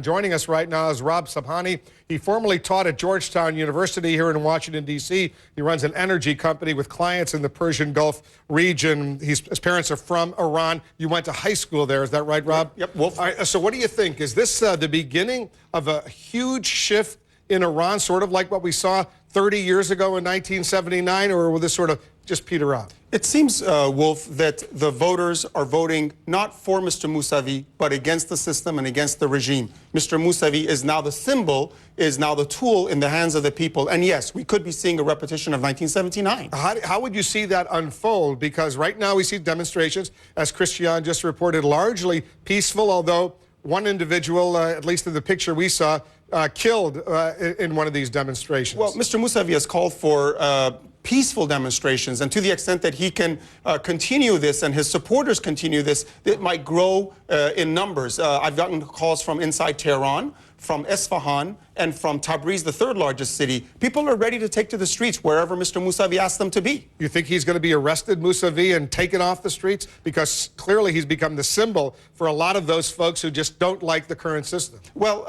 Joining us right now is Rob Sobhani. He formerly taught at Georgetown University here in Washington, D.C. He runs an energy company with clients in the Persian Gulf region. His parents are from Iran. You went to high school there, is that right, Rob? Yep, Wolf. All right, so what do you think? Is this the beginning of a huge shift in Iran, sort of like what we saw 30 years ago in 1979, or will this sort of just peter out? It seems, Wolf, that the voters are voting not for Mr. Moussavi, but against the system and against the regime. Mr. Moussavi is now the symbol, is now the tool in the hands of the people. And yes, we could be seeing a repetition of 1979. How would you see that unfold? Because right now we see demonstrations, as Christian just reported, largely peaceful, although one individual, at least in the picture we saw, killed in one of these demonstrations. Well, Mr. Moussavi has called for peaceful demonstrations, and to the extent that he can continue this and his supporters continue this, it might grow in numbers. I've gotten calls from inside Tehran, from Isfahan, and from Tabriz, the third largest city. People are ready to take to the streets wherever Mr. Moussavi asks them to be. You think he's going to be arrested, Moussavi, and taken off the streets? Because clearly he's become the symbol for a lot of those folks who just don't like the current system. Well,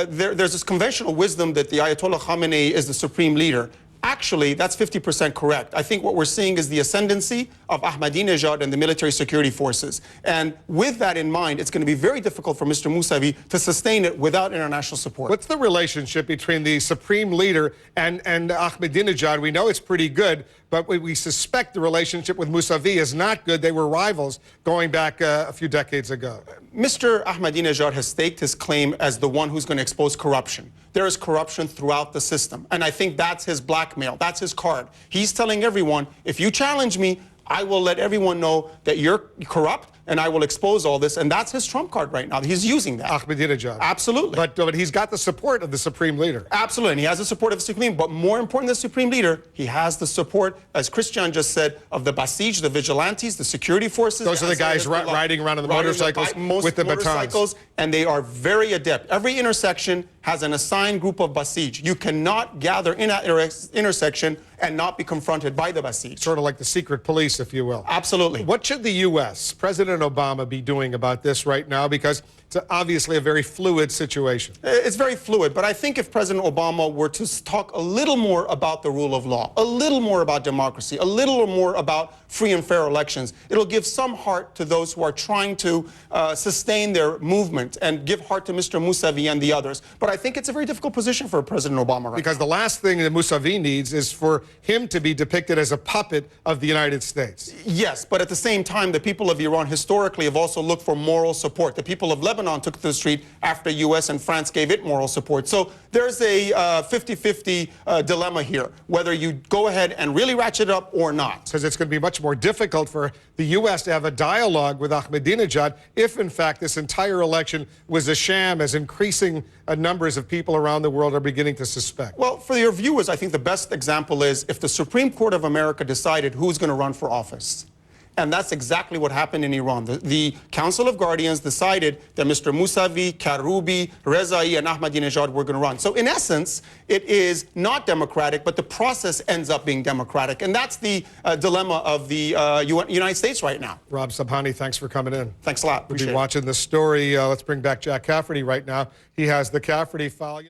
there's this conventional wisdom that the Ayatollah Khamenei is the supreme leader. Actually, that's 50% correct. I think what we're seeing is the ascendancy of Ahmadinejad and the military security forces. And with that in mind, it's going to be very difficult for Mr. Moussavi to sustain it without international support. What's the relationship between the supreme leader and Ahmadinejad? We know it's pretty good, but we suspect the relationship with Moussavi is not good. They were rivals going back a few decades ago. Mr. Ahmadinejad has staked his claim as the one who's going to expose corruption. There is corruption throughout the system, and I think that's his blackmail. That's his card. He's telling everyone, if you challenge me, I will let everyone know that you're corrupt, and I will expose all this. And that's his trump card right now. He's using that. Ahmadinejad. Absolutely. But he's got the support of the supreme leader. Absolutely. And he has the support of the supreme. But more important than the supreme leader, he has the support, as Christian just said, of the Basij, the vigilantes, the security forces. Those are the guys riding around on the motorcycles with the batons. And they are very adept. Every intersection has an assigned group of Basij. You cannot gather in that intersection and not be confronted by the Basij. Sort of like the secret police, if you will. Absolutely. What should the U.S., President Obama, be doing about this right now? Because it's obviously a very fluid situation. It's very fluid, but I think if President Obama were to talk a little more about the rule of law, a little more about democracy, a little more about free and fair elections, it'll give some heart to those who are trying to sustain their movement and give heart to Mr. Moussavi and the others. But I think it's a very difficult position for President Obama right now. Because the last thing that Moussavi needs is for him to be depicted as a puppet of the United States. Yes, but at the same time, the people of Iran historically have also looked for moral support. The people of Lebanon took to the street after U.S. and France gave it moral support. So there's a 50-50 dilemma here, whether you go ahead and really ratchet it up or not. Because it's going to be much more difficult for the U.S. to have a dialogue with Ahmadinejad if, in fact, this entire election was a sham, as increasing numbers of people around the world are beginning to suspect. Well, for your viewers, I think the best example is if the Supreme Court of America decided who's going to run for office. And that's exactly what happened in Iran. The Council of Guardians decided that Mr. Moussavi, Karoubi, Rezai, and Ahmadinejad were going to run. So in essence, it is not democratic, but the process ends up being democratic. And that's the dilemma of the United States right now. Rob Sobhani, thanks for coming in. Thanks a lot. We'll be watching this story. Let's bring back Jack Cafferty right now. He has the Cafferty file.